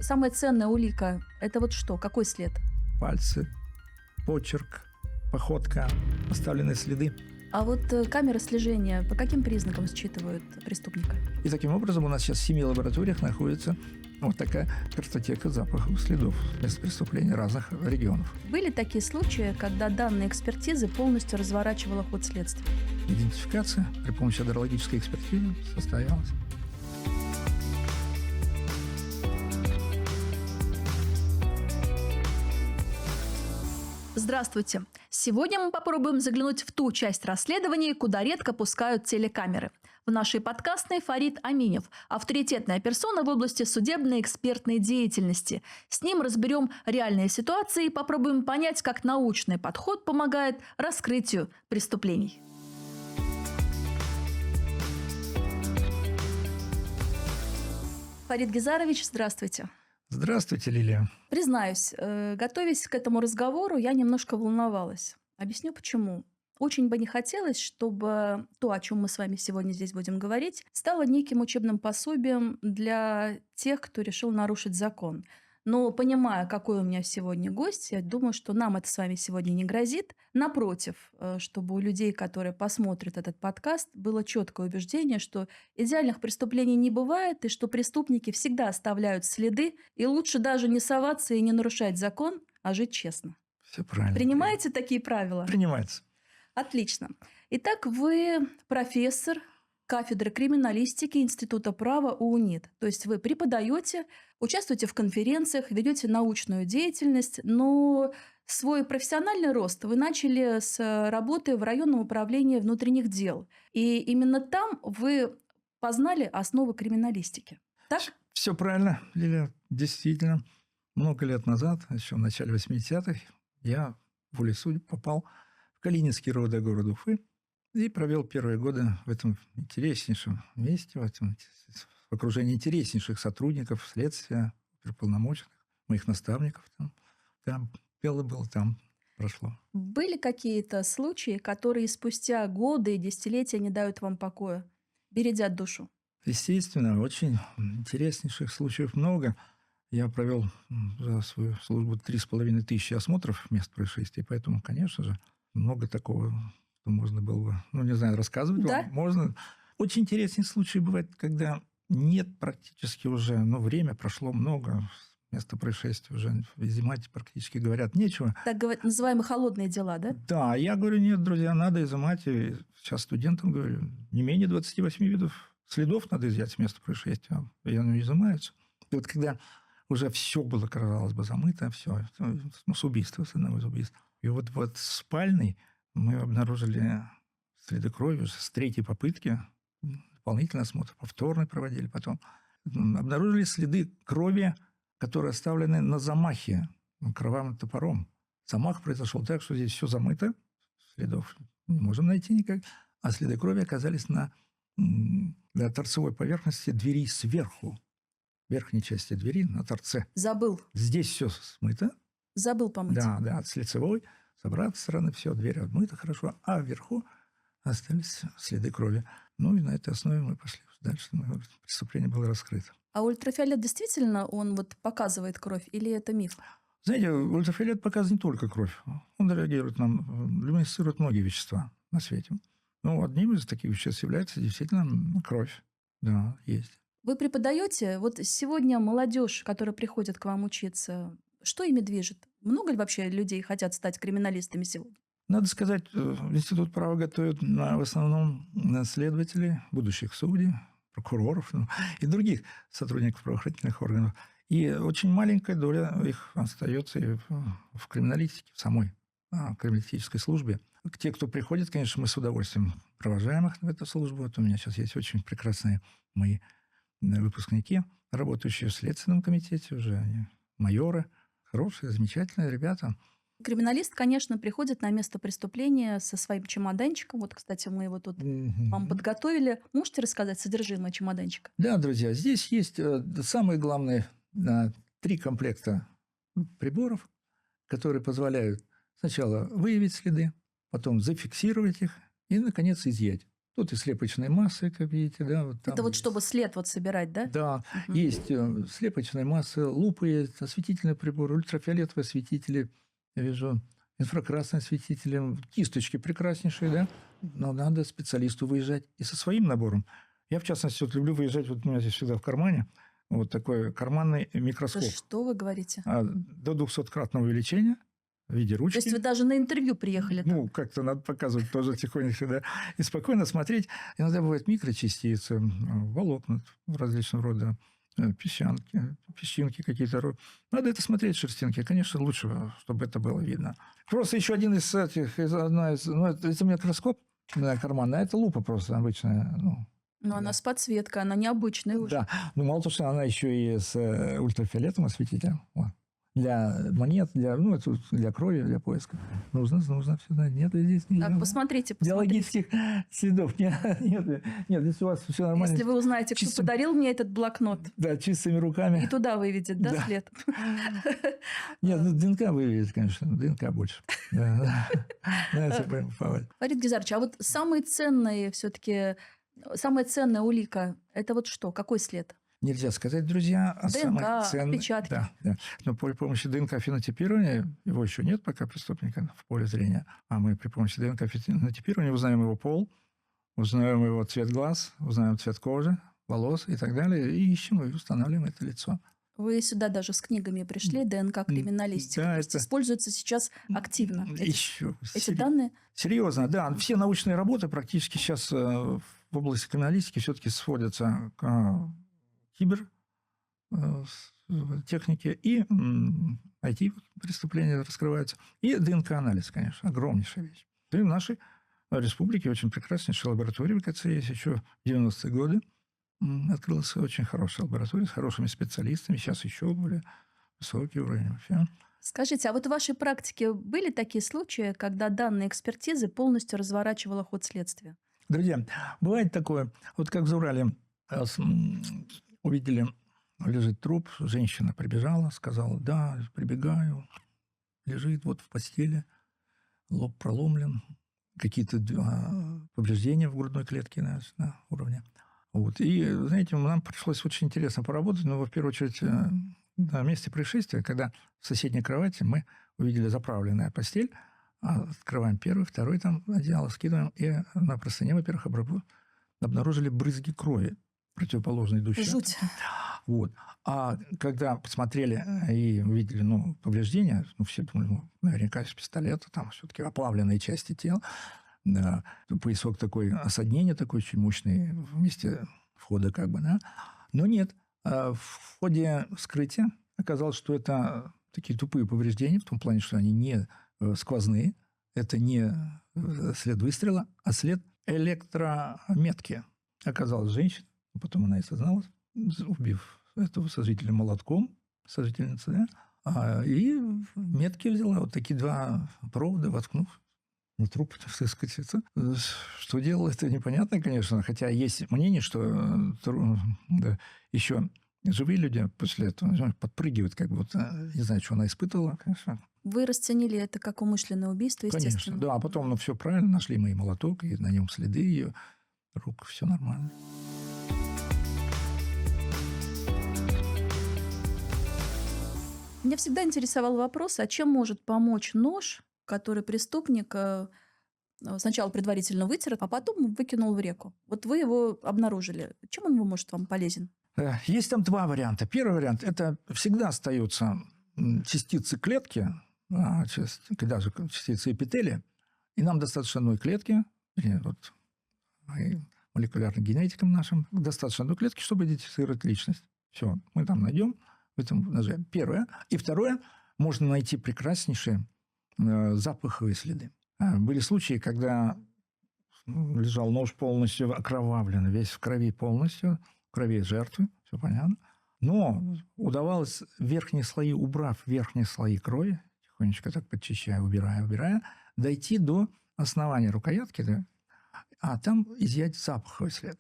Самая ценная улика – это вот что? Какой след? Пальцы, почерк, походка, оставленные следы. А вот камеры слежения по каким признакам считывают преступника? И таким образом у нас сейчас в 7 лабораториях находится вот такая картотека запахов следов мест преступления разных регионов. Были такие случаи, когда данные экспертизы полностью разворачивала ход следствия? Идентификация при помощи адрологической экспертизы состоялась. Здравствуйте! Сегодня мы попробуем заглянуть в ту часть расследований, куда редко пускают телекамеры. В нашей подкастной Фарид Аминев, авторитетная персона в области судебной экспертной деятельности. С ним разберем реальные ситуации и попробуем понять, как научный подход помогает раскрытию преступлений. Фарид Гизарович, здравствуйте. Здравствуйте, Лилия. Признаюсь, готовясь к этому разговору, я немножко волновалась. Объясню почему. Очень бы не хотелось, чтобы то, о чем мы с вами сегодня здесь будем говорить, стало неким учебным пособием для тех, кто решил нарушить закон. Но понимая, какой у меня сегодня гость, я думаю, что нам это с вами сегодня не грозит. Напротив, чтобы у людей, которые посмотрят этот подкаст, было четкое убеждение, что идеальных преступлений не бывает, и что преступники всегда оставляют следы, и лучше даже не соваться и не нарушать закон, а жить честно. Все правильно. Принимаете такие правила? Принимается. Отлично. Итак, вы профессор кафедры криминалистики Института права УНИТ. То есть вы преподаете, участвуете в конференциях, ведете научную деятельность, но свой профессиональный рост вы начали с работы в районном управлении внутренних дел. И именно там вы познали основы криминалистики. Так? Все правильно, Лилия. Действительно, много лет назад, еще в начале 80-х, я волей судеб попал в Калининский РОВД города Уфы и провел первые годы в этом интереснейшем месте, в окружении интереснейших сотрудников следствия, оперуполномоченных, моих наставников. Там пело было, там прошло. Были какие-то случаи, которые спустя годы и десятилетия не дают вам покоя, бередят душу? Естественно, очень интереснейших случаев много. Я провел за свою службу 3500 осмотров мест происшествий, поэтому, конечно же, много такого, что можно было бы, не знаю, рассказывать Да? вам. Можно. Очень интересные случаи бывают, когда нет практически уже, время прошло много, место происшествия уже изымать практически, говорят, нечего. Так называемые холодные дела, да? Да, я говорю, нет, друзья, надо изымать. И сейчас студентам говорю, не менее 28 видов следов надо изъять с места происшествия, и оно изымается. И вот когда уже все было, казалось бы, замыто, все, с убийства, с одного из убийств. И вот в спальной мы обнаружили следы крови уже с третьей попытки, дополнительный осмотр, повторный проводили потом. Обнаружили следы крови, которые оставлены на замахе кровавым топором. Замах произошел так, что здесь все замыто, следов не можем найти никак, а следы крови оказались на торцевой поверхности двери сверху, верхней части двери, на торце. Забыл. Здесь все смыто. Забыл помыть. Да, с лицевой, с обратной стороны все, дверь отмыта хорошо, а вверху остались следы крови. И на этой основе мы пошли дальше. Преступление было раскрыто. А ультрафиолет действительно, он показывает кровь или это миф? Знаете, ультрафиолет показывает не только кровь. Он реагирует люминесцирует многие вещества на свете. Одним из таких веществ является действительно кровь. Да, есть. Вы преподаете? Вот сегодня молодежь, которая приходит к вам учиться, что ими движет? Много ли вообще людей хотят стать криминалистами сегодня? Надо сказать, Институт права готовит в основном следователей, будущих судей, прокуроров и других сотрудников правоохранительных органов. И очень маленькая доля их остается и в криминалистике, в самой криминалистической службе. Те, кто приходит, конечно, мы с удовольствием провожаем их в эту службу. Вот у меня сейчас есть очень прекрасные мои выпускники, работающие в Следственном комитете уже, они майоры, хорошие, замечательные ребята. Криминалист, конечно, приходит на место преступления со своим чемоданчиком. Вот, кстати, мы его тут вам подготовили. Можете рассказать содержимое чемоданчика? Да, друзья, здесь есть самые главные 3 комплекта приборов, которые позволяют сначала выявить следы, потом зафиксировать их и, наконец, изъять. Тут и слепочные массы, как видите, да, вот Это там вот чтобы есть. след вот собирать, да? Да, Мгм. есть слепочные массы, лупы есть, осветительные приборы, ультрафиолетовые осветители, я вижу, инфракрасные осветители, кисточки прекраснейшие, да, но надо специалисту выезжать и со своим набором. Я, в частности, вот люблю выезжать, вот у меня здесь всегда в кармане, вот такой карманный Да микроскоп что вы говорите? до 200-кратного увеличения в виде То есть вы ручки. даже на интервью приехали так? Ну, как-то надо показывать тоже тихонечко, да, и спокойно смотреть. Иногда бывают микрочастицы, волокна различного рода, песчинки какие-то. Надо это смотреть, шерстинки. Конечно, лучше, чтобы это было видно. Просто еще один из этих, ну, это микроскоп карманный, а это лупа просто обычная. Ну, Но она да. с подсветкой, она необычная уже. Да, ну мало того, что она еще и с ультрафиолетовым осветителем. Вот. Для монет, ну, это для крови, для поиска. Нужно всегда. Нет, здесь нельзя. Так, Да? посмотрите, Биологических следов нет, если у вас все нормально. Если вы узнаете, кто чистым, подарил мне этот блокнот, да, чистыми руками. и туда выведет, да, Да. след? Нет, ну, ДНК выведет, конечно, ДНК больше. Да, если будем уповать. Фарид Гизарович, а вот самые ценные все-таки, самая ценная улика, это вот что? Какой след? Нельзя сказать, друзья, а ДНК, самое ценное... отпечатки. Да. Но при помощи ДНК-фенотипирования, его еще нет пока преступника в поле зрения, а мы при помощи ДНК-фенотипирования узнаем его пол, узнаем его цвет глаз, узнаем цвет кожи, волос и так далее, и ищем и устанавливаем это лицо. Вы сюда даже с книгами пришли, ДНК-криминалистика. Да, То есть это... используется сейчас активно Еще эти данные. Серьезно, да. Все научные работы практически сейчас в области криминалистики все-таки сводятся к кибертехнике и IT-преступления раскрываются. И ДНК-анализ, конечно, огромнейшая вещь. И в нашей республике очень прекраснейшая лаборатория в ВКЦ есть. Еще в 90-е годы открылась очень хорошая лаборатория с хорошими специалистами. Сейчас еще более высокий уровень вообще. Скажите, а вот в вашей практике были такие случаи, когда данные экспертизы полностью разворачивала ход следствия? Друзья, бывает такое, вот как в Заурале увидели, лежит труп, женщина прибежала, сказала, да, прибегаю, лежит вот в постели, лоб проломлен, какие-то повреждения в грудной клетке на уровне. Вот. И, знаете, нам пришлось очень интересно поработать, но, в первую очередь, на месте происшествия, когда в соседней кровати мы увидели заправленная постель, открываем первый, второй там одеяло, скидываем, и на простыне, во-первых, обнаружили брызги крови, противоположно идущие. Жуть. Вот. А когда посмотрели и увидели повреждения, все думали, наверняка из пистолета, там все-таки оплавленные части тела, да, поясок такой, осаднение такое очень мощное в месте входа как бы, да. Но нет, в ходе вскрытия оказалось, что это такие тупые повреждения, в том плане, что они не сквозные, это не след выстрела, а след электрометки. Оказалась женщина, потом она и созналась, убив этого сожителя молотком, сожительница, да, и метки взяла, вот такие два провода, воткнув на труп, так сказать. Что делал, это непонятно, конечно, хотя есть мнение, что да, еще живые люди после этого подпрыгивают, как будто не знаю, что она испытывала, конечно. Вы расценили это как умышленное убийство, естественно. Конечно, да, а потом, все правильно, нашли мы и молоток, и на нем следы ее рук, все нормально. Меня всегда интересовал вопрос, а чем может помочь нож, который преступник сначала предварительно вытер, а потом выкинул в реку? Вот вы его обнаружили. Чем он может вам полезен? Есть там два варианта. Первый вариант – это всегда остаются частицы клетки, даже частицы эпителия, и нам достаточно одной клетки, вот, молекулярным генетикам нашим, достаточно одной клетки, чтобы идентифицировать личность. Все, мы там найдем в этом ноже. Первое. И второе, можно найти прекраснейшие запаховые следы. Были случаи, когда лежал нож полностью окровавлен, весь в крови полностью, в крови жертвы, все понятно. Но удавалось верхние слои, убрав верхние слои крови, тихонечко так подчищая, убирая, дойти до основания рукоятки, да, а там изъять запаховый след.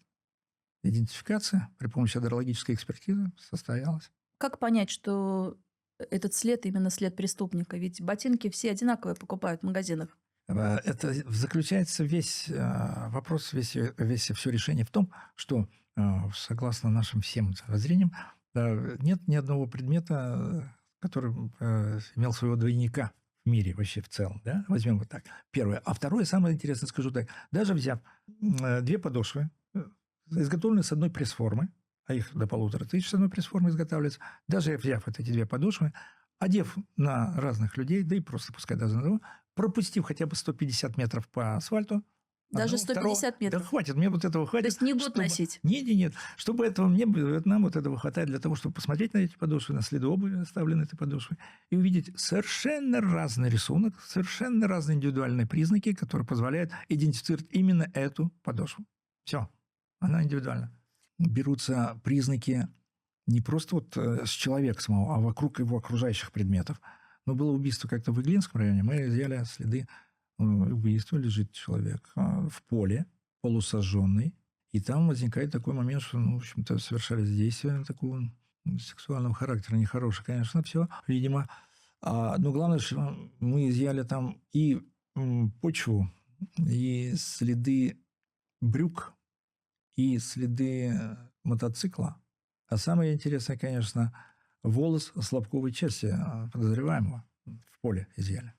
Идентификация при помощи адрологической экспертизы состоялась. Как понять, что этот след именно след преступника? Ведь ботинки все одинаковые покупают в магазинах. Это заключается весь вопрос, все решение в том, что, согласно нашим всем воззрениям, нет ни одного предмета, который имел своего двойника в мире вообще в целом. Да? Возьмем вот так. Первое. А второе, самое интересное, скажу так. Даже взяв две подошвы, изготовленные с одной пресс-формы, а их до 1500 с одной пресс-формы изготавливается, даже взяв вот эти две подошвы, одев на разных людей, да и просто пускай даже на одного, пропустив хотя бы 150 метров по асфальту, Даже одного, второго, 150 да метров. хватит, мне вот этого То хватит. есть не год чтобы... носить? Нет. Чтобы этого нам вот этого хватает для того, чтобы посмотреть на эти подошвы, на следы обуви, оставленные этой подошвы, и увидеть совершенно разный рисунок, совершенно разные индивидуальные признаки, которые позволяют идентифицировать именно эту подошву. Все, она индивидуальна. Берутся признаки не просто вот с человека самого, а вокруг его окружающих предметов. Но было убийство как-то в Иглинском районе, мы изъяли следы убийства, лежит человек в поле, полусожженный, и там возникает такой момент, что, в общем-то, совершались действия такого сексуального характера, нехорошего, конечно, все, видимо. Но главное, что мы изъяли там и почву, и следы брюк, и следы мотоцикла. А самое интересное, конечно, волос слабковой части подозреваемого в поле изъяли.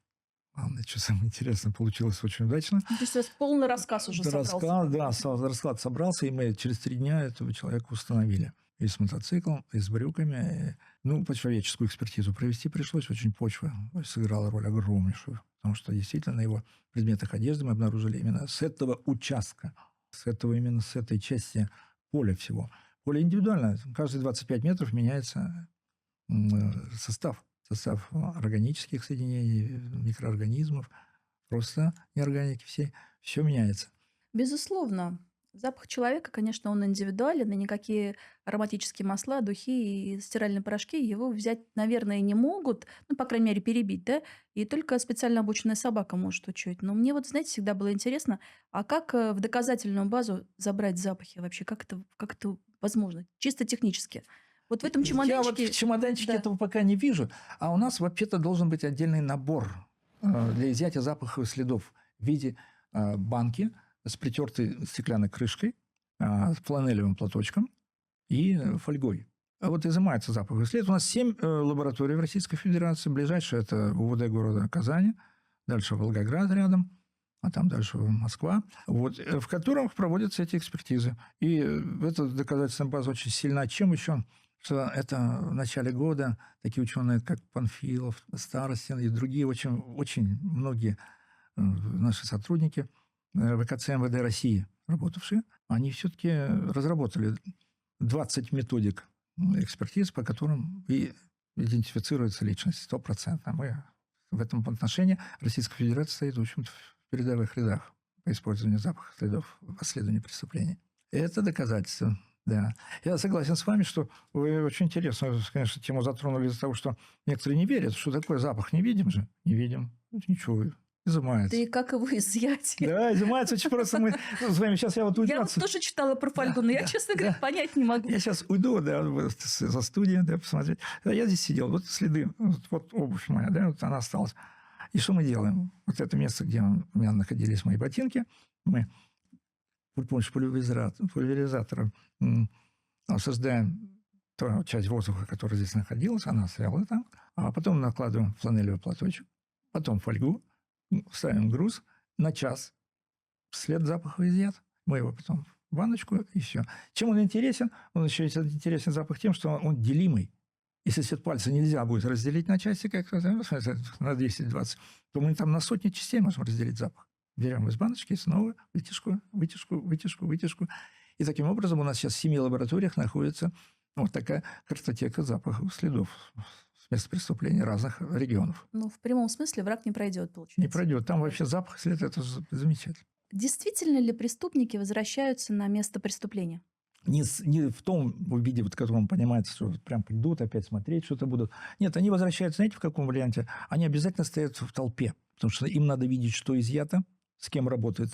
Главное, что самое интересное, получилось очень удачно. То есть у вас полный рассказ уже собрался? Расклад собрался, и мы через 3 дня этого человека установили. И с мотоциклом, и с брюками. По человеческую экспертизу провести пришлось. Очень почва сыграла роль огромнейшую. Потому что действительно на его предметах одежды мы обнаружили именно с этого участка, именно с этой части поля всего. Поле индивидуально. Каждые 25 метров меняется состав органических соединений, микроорганизмов, просто неорганики все меняется. Безусловно. Запах человека, конечно, он индивидуален, и никакие ароматические масла, духи и стиральные порошки его взять, наверное, не могут, по крайней мере, перебить, да, и только специально обученная собака может учуять. Но мне вот, знаете, всегда было интересно, а как в доказательную базу забрать запахи вообще? Как это возможно? Чисто технически. Вот в этом чемоданчике... Я вот в чемоданчике Да. этого пока не вижу. А у нас вообще-то должен быть отдельный набор для изъятия запаховых следов в виде банки с притертой стеклянной крышкой, с фланелевым платочком и фольгой. А вот изымается запаховый след. У нас 7 лабораторий в Российской Федерации. Ближайшая – это УВД города Казани, дальше Волгоград рядом, а там дальше Москва, в которых проводятся эти экспертизы. И эта доказательственная база очень сильна. Чем еще? Что это в начале года такие ученые, как Панфилов, Старостин и другие, очень, очень многие наши сотрудники ВКЦ МВД России, работавшие, они все-таки разработали 20 методик экспертиз, по которым и идентифицируется личность 100%. Мы в этом отношении Российская Федерация стоит, в общем-то, в передовых рядах по использованию запахов следов в расследовании преступлений. Это доказательство. Да. Я согласен с вами, что вы очень интересную, конечно, тему затронули из-за того, что некоторые не верят, что такое запах. Не видим же? Не видим. Ничего. Изымается. Да и как его изъять? Да, изымается очень просто. Мы с вами сейчас я уйду. Я вот тоже читала про фольгу, но я, честно говоря, понять не могу. Я сейчас уйду, за студию, посмотреть. Я здесь сидел, вот следы, вот обувь моя, вот она осталась. И что мы делаем? Вот это место, где у меня находились мои ботинки, мы при помощи пульверизатора создаем ту часть воздуха, которая здесь находилась, она стояла там, а потом накладываем фланелевый платочек, потом фольгу, ставим груз на час. След запаха изъят. Мы его потом в баночку, и все. Чем он интересен? Он еще интересен запах тем, что он делимый. Если след пальца нельзя будет разделить на части, как на 220, то мы там на сотни частей можем разделить запах. Берем из баночки и снова вытяжку. И таким образом у нас сейчас в 7 лабораториях находится вот такая картотека запахов следов с места преступления разных регионов. В прямом смысле враг не пройдет, получается. Не пройдет. Там вообще запах, след – это замечательно. Действительно ли преступники возвращаются на место преступления? Не в том виде, в котором понимается, что прям придут опять смотреть, что-то будут. Нет, они возвращаются, знаете, в каком варианте? Они обязательно стоят в толпе, потому что им надо видеть, что изъято, с кем работает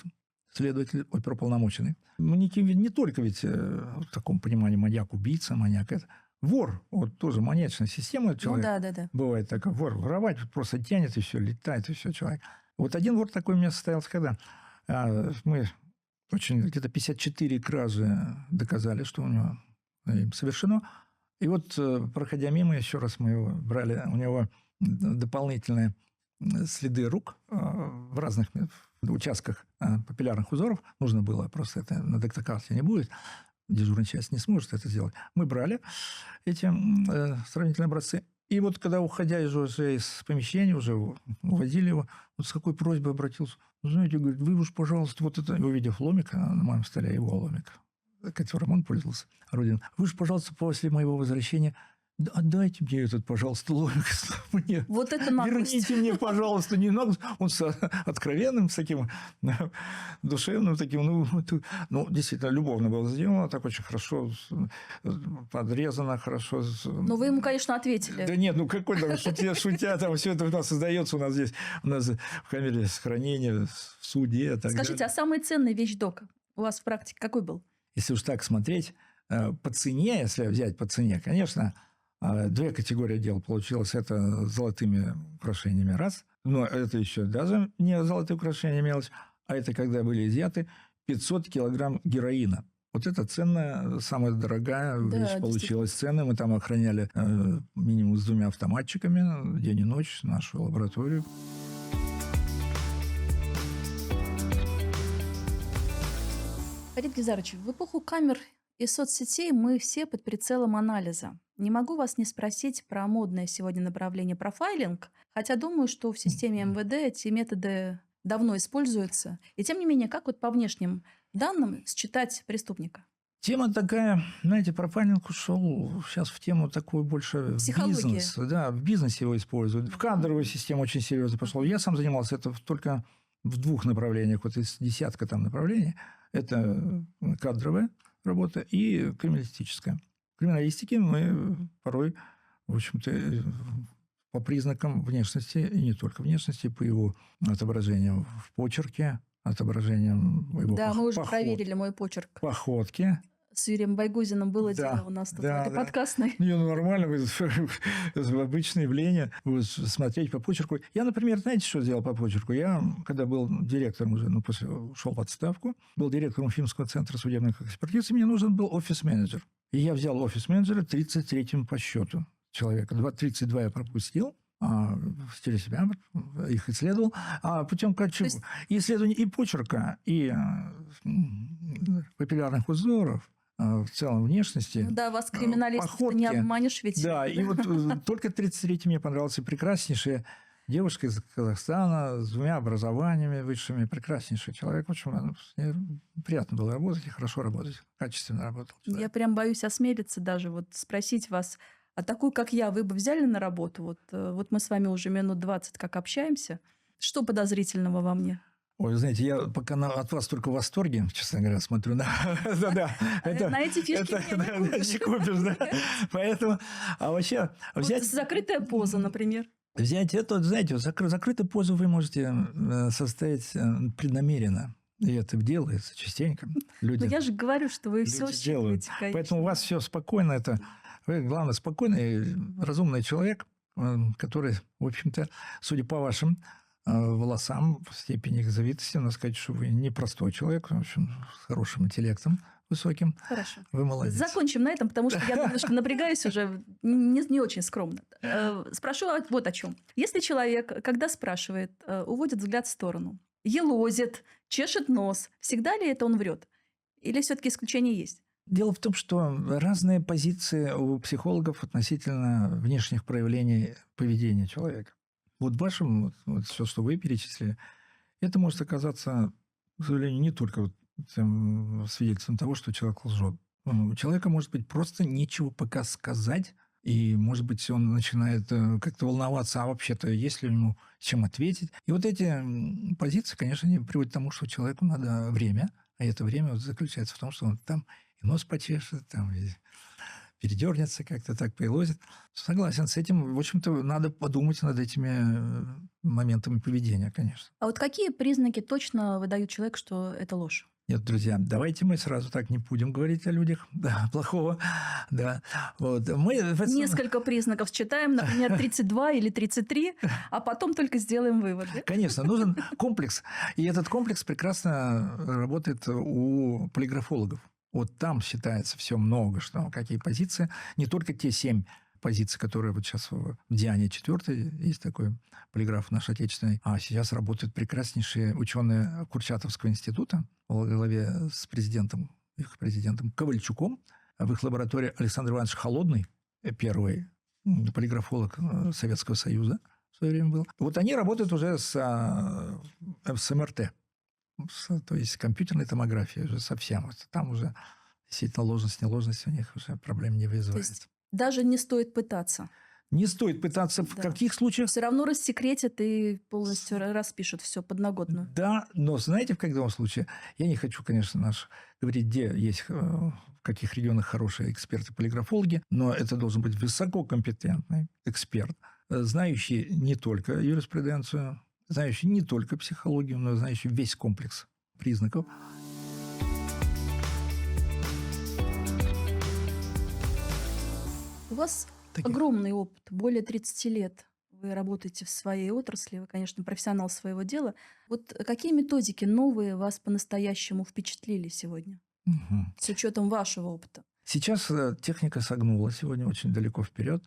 следователь оперуполномоченный. Не только ведь в таком понимании маньяк-убийца, маньяк это. Вор, тоже маньячная система человека. Да. Бывает такая, вор воровать просто тянет, и все, летает, и все, человек. Вот один вор такой у меня состоялся, когда мы где-то 54 кражи доказали, что у него им совершено. И вот, проходя мимо, еще раз мы его брали, у него дополнительные следы рук в разных участках папиллярных узоров. Нужно было, просто это на дактокарте не будет, дежурная часть не сможет это сделать. Мы брали эти сравнительные образцы. И вот когда, уходя уже из помещения, уже уводили его, вот с какой просьбой обратился. Знаете, говорит, вы уж, пожалуйста, вот это, увидев ломик на моем столе, его ломик, которым он пользовался, орудием, вы же, пожалуйста, после моего возвращения отдайте мне этот, пожалуйста, ломик мне. Вот это наглость. Верните мне, пожалуйста, не наглость. Он с откровенным, с таким душевным, таким, действительно, любовно было сделано, так очень хорошо подрезано, хорошо. Но вы ему, конечно, ответили. Да нет, какой там, шутя, там все это у нас создается, у нас здесь, в камере хранения, в суде. Скажите, а самый ценный вещдок у вас в практике какой был? Если уж так смотреть, по цене, если взять по цене, конечно, две категории дел получилось. Это с золотыми украшениями раз. Но это еще даже не золотые украшения имелось. А это когда были изъяты 500 килограмм героина. Вот это ценная, самая дорогая вещь получилась ценная. Мы там охраняли минимум с 2 автоматчиками день и ночь нашу лабораторию. Фарид Гизарович, в эпоху камер и соцсетей мы все под прицелом анализа. Не могу вас не спросить про модное сегодня направление профайлинг, хотя думаю, что в системе МВД эти методы давно используются. И тем не менее, как вот по внешним данным считать преступника? Тема такая, знаете, профайлинг ушел сейчас в тему такую больше бизнес. Да, в бизнесе его используют. В кадровую систему очень серьезно пошел. Я сам занимался это только в 2 направлениях, вот из десятка там направлений. Это кадровая работа и криминалистическая. В криминалистике мы порой, в общем-то, по признакам внешности, и не только внешности, по его отображениям в почерке, отображением его Да, мы уже проверили мой почерк. Походке. С Юрием Байгузиным было дело у нас тут в этой подкастной. Нормально, обычное явление, смотреть по почерку. Я, например, знаете, что сделал по почерку? Я, когда был директором уже, после ушел в отставку, был директором Уфимского центра судебных экспертиз, и мне нужен был офис-менеджер. И я взял офис-менеджера 33-м по счету человека. 32 я пропустил. В стиле себя их исследовал. А путем исследования и почерка, и папиллярных узоров, в целом внешности. Да, вас криминалистов не обманешь ведь. Да, и вот только 33-й мне понравился прекраснейшая девушка из Казахстана с 2 образованиями высшими, прекраснейший человек. В общем, приятно было работать и хорошо работать, качественно работал. Я прям боюсь осмелиться даже спросить вас, а такую, как я, вы бы взяли на работу? Вот мы с вами уже минут 20 как общаемся. Что подозрительного во мне? Ой, знаете, я пока от вас только в восторге, честно говоря, смотрю на... На эти фишки не купишь, да. Поэтому, а вообще... Закрытая поза, например. Взять это, знаете, закрытую позу вы можете составить преднамеренно. И это делается частенько. Но я же говорю, что вы все считываете, конечно. Поэтому у вас все спокойно. Вы, главное, спокойный, разумный человек, который, в общем-то, судя по вашим волосам, в степени их завитости, надо сказать, что вы не простой человек, в общем, с хорошим интеллектом высоким. Хорошо. Вы молодец. Закончим на этом, потому что я немножко напрягаюсь уже, не очень скромно. Спрошу вот о чем. Если человек, когда спрашивает, уводит взгляд в сторону, елозит, чешет нос, всегда ли это он врет? Или все-таки исключения есть? Дело в том, что разные позиции у психологов относительно внешних проявлений поведения человека. Вот в вашем, все, что вы перечислили, это может оказаться, к сожалению, не только свидетельством того, что человек лжет. У человека может быть просто нечего пока сказать, и, может быть, он начинает как-то волноваться, а вообще-то есть ли ему чем ответить. И вот эти позиции, конечно, они приводят к тому, что человеку надо время, а это время заключается в том, что он там и нос почешет, там и передернется как-то так, поелозит. Согласен с этим. В общем-то, надо подумать над этими моментами поведения, конечно. А вот какие признаки точно выдают человеку, что это ложь? Нет, друзья, давайте мы сразу так не будем говорить о людях да, плохого. Да. Вот. Несколько признаков считаем, например, 32 или 33, а потом только сделаем выводы. Конечно, нужен комплекс. И этот комплекс прекрасно работает у полиграфологов. Вот там считается все много, что какие позиции. Не только те 7 позиций, которые вот сейчас в Диане 4 есть такой полиграф наш отечественный, а сейчас работают прекраснейшие ученые Курчатовского института во главе с их президентом Ковальчуком. В их лаборатории Александр Иванович Холодный, первый полиграфолог Советского Союза в свое время был. Вот они работают уже с МРТ, то есть компьютерной томографией уже совсем. Вот там уже действительно ложность, неложность у них уже проблем не вызывает. То есть даже не стоит пытаться. Не стоит пытаться в каких случаях? Все равно рассекретят и полностью распишут все подноготную. Да, но знаете, в каком случае? Я не хочу, конечно, говорить, где есть, в каких регионах хорошие эксперты-полиграфологи, но это должен быть высококомпетентный эксперт, знающий не только юриспруденцию, знающий не только психологию, но знающий весь комплекс признаков. У вас огромный опыт, более 30 лет. Вы работаете в своей отрасли, вы, конечно, профессионал своего дела. Вот какие методики новые вас по-настоящему впечатлили сегодня? С учетом вашего опыта. Сейчас техника согнула сегодня очень далеко вперед.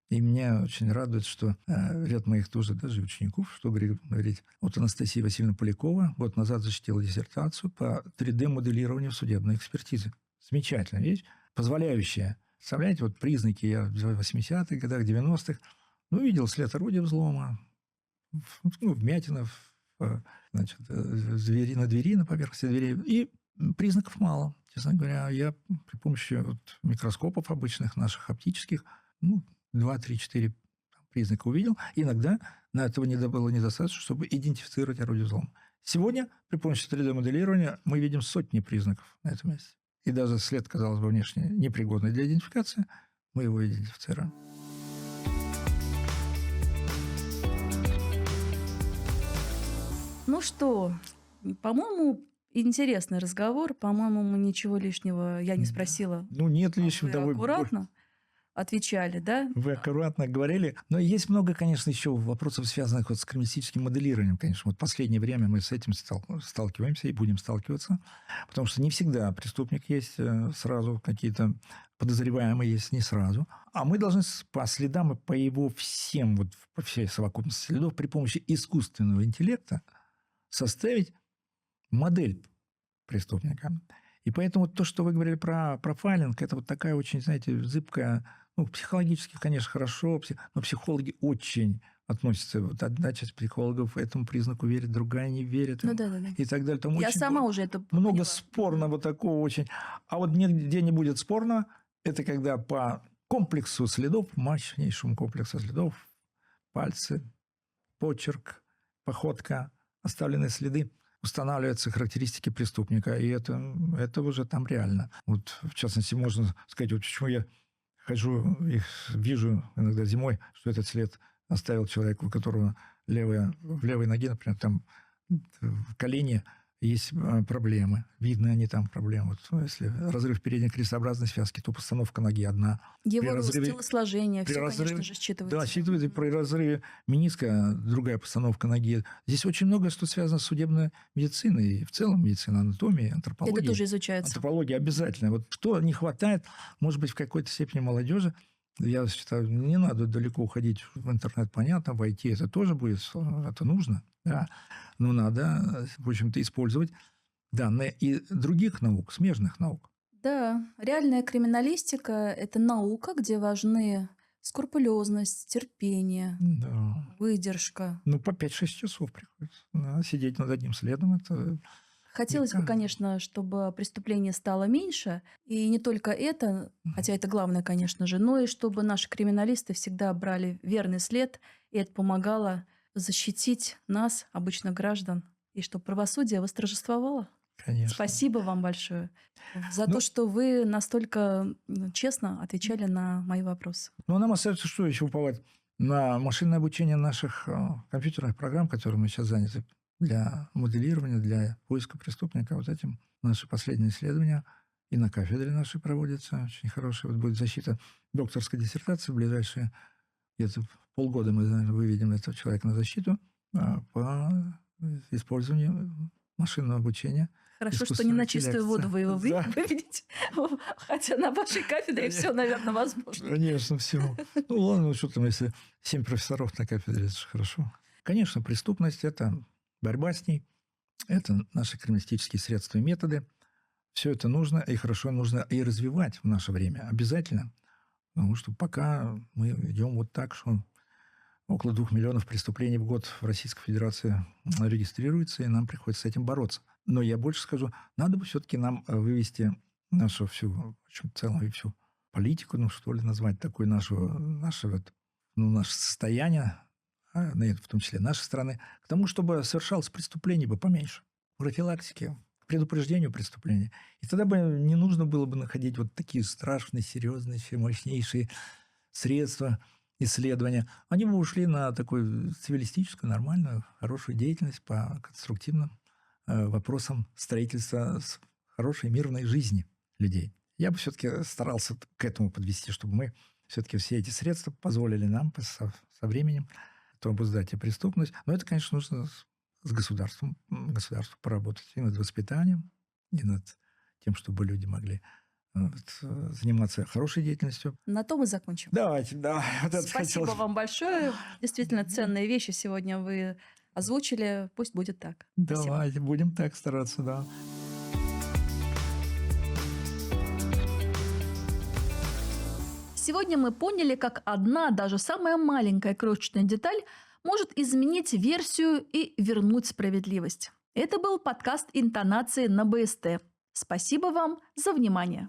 И меня очень радует, что ряд моих тоже даже учеников, что говорить, вот Анастасия Васильевна Полякова год назад защитила диссертацию по 3D-моделированию судебной экспертизы. Замечательная вещь, позволяющая. Представляете, вот признаки я в 80-х годах, 90-х, видел след орудия взлома, вмятинов, значит, на двери, на поверхности двери, и признаков мало. Честно говоря, я при помощи микроскопов обычных, наших оптических, 2, 3, 4 признака увидел. Иногда на этого было недостаточно, чтобы идентифицировать орудие взлома. Сегодня при помощи 3D-моделирования мы видим сотни признаков на этом месте. И даже след, казалось бы, внешне непригодный для идентификации, мы его идентифицируем. Ну что, по-моему, интересный разговор. По-моему, мы ничего лишнего я не спросила. Нет лишнего. Вы аккуратно отвечали, да? Вы аккуратно говорили. Но есть много, конечно, еще вопросов, связанных с криминалистическим моделированием. Конечно, вот в последнее время мы с этим сталкиваемся и будем сталкиваться. Потому что не всегда преступник есть сразу, какие-то подозреваемые есть не сразу. А мы должны по следам и по его всем, по всей совокупности следов при помощи искусственного интеллекта составить модель преступника. И поэтому то, что вы говорили про профайлинг, это такая очень, знаете, зыбкая, психологически, конечно, хорошо, но психологи очень относятся. Одна часть психологов этому признаку верит, другая не верит. И так далее. Там я сама уже это поняла. Много спорного такого очень. А вот нигде не будет спорно, это когда по комплексу следов, мощнейшему комплексу следов, пальцы, почерк, походка, оставленные следы, устанавливаются характеристики преступника, и это уже там реально. Вот, в частности, можно сказать, вот почему я хожу и вижу иногда зимой, что этот след оставил человек, у которого в левой ноге, например, там в колене есть проблемы. Видны они там проблемы. Вот, если разрыв передней крестообразной связки, то постановка ноги одна. Его рост, телосложение, все, конечно же, считывается. Да, считывается. При разрыве мениска другая постановка ноги. Здесь очень многое, что связано с судебной медициной. И в целом медицина, анатомия, антропология. Это тоже изучается. Антропология обязательно. Вот что не хватает, может быть, в какой-то степени молодежи. Я считаю, не надо далеко уходить в интернет, понятно, в IT это тоже будет, это нужно, да. Но надо, в общем-то, использовать данные и других наук, смежных наук. Да, реальная криминалистика – это наука, где важны скрупулезность, терпение, выдержка. По 5-6 часов приходится сидеть над одним следом. Это... Хотелось бы, конечно, чтобы преступление стало меньше. И не только это, хотя это главное, конечно же, но и чтобы наши криминалисты всегда брали верный след, и это помогало защитить нас, обычных граждан, и чтобы правосудие восторжествовало. Конечно. Спасибо вам большое за то, что вы настолько честно отвечали на мои вопросы. Нам остается что еще уповать? На машинное обучение наших компьютерных программ, которыми мы сейчас заняты. для моделирования, для поиска преступника. Вот этим наши последние исследования и на кафедре нашей проводятся. Очень хорошая. Вот будет защита докторской диссертации в ближайшие где-то полгода мы, наверное, выведем этого человека на защиту по использованию машинного обучения. Хорошо, что не на искусственного чистую воду интеллекта. вы его Да. выведете. Хотя на вашей кафедре все, наверное, возможно. Конечно, все. Ну ладно, ну что там, если 7 профессоров на кафедре, это же хорошо. Конечно, преступность – это борьба с ней, это наши криминалистические средства и методы. Все это нужно и хорошо нужно и развивать в наше время обязательно. Потому что пока мы идем вот так, что около 2 миллионов преступлений в год в Российской Федерации регистрируется, и нам приходится с этим бороться. Но я больше скажу, надо бы все-таки нам вывести нашу всю, в общем, целую всю политику, ну что ли, назвать такой наше состояние, в том числе нашей страны, к тому, чтобы совершалось преступлений бы поменьше, профилактики, к предупреждению преступлений. И тогда бы не нужно было бы находить вот такие страшные, серьезные, мощнейшие средства исследования. Они бы ушли на такую цивилистическую, нормальную, хорошую деятельность по конструктивным вопросам строительства хорошей мирной жизни людей. Я бы все-таки старался к этому подвести, чтобы мы все-таки все эти средства позволили нам со временем обуздать и преступность. Но это, конечно, нужно с государству поработать и над воспитанием, и над тем, чтобы люди могли заниматься хорошей деятельностью. На то мы закончим. Давайте, да. Вот это Спасибо хотелось. вам большое. Действительно ценные вещи сегодня вы озвучили. Пусть будет так. Спасибо. Давайте, будем так стараться, да. Сегодня мы поняли, как одна, даже самая маленькая крошечная деталь может изменить версию и вернуть справедливость. Это был подкаст «Интонации» на БСТ. Спасибо вам за внимание.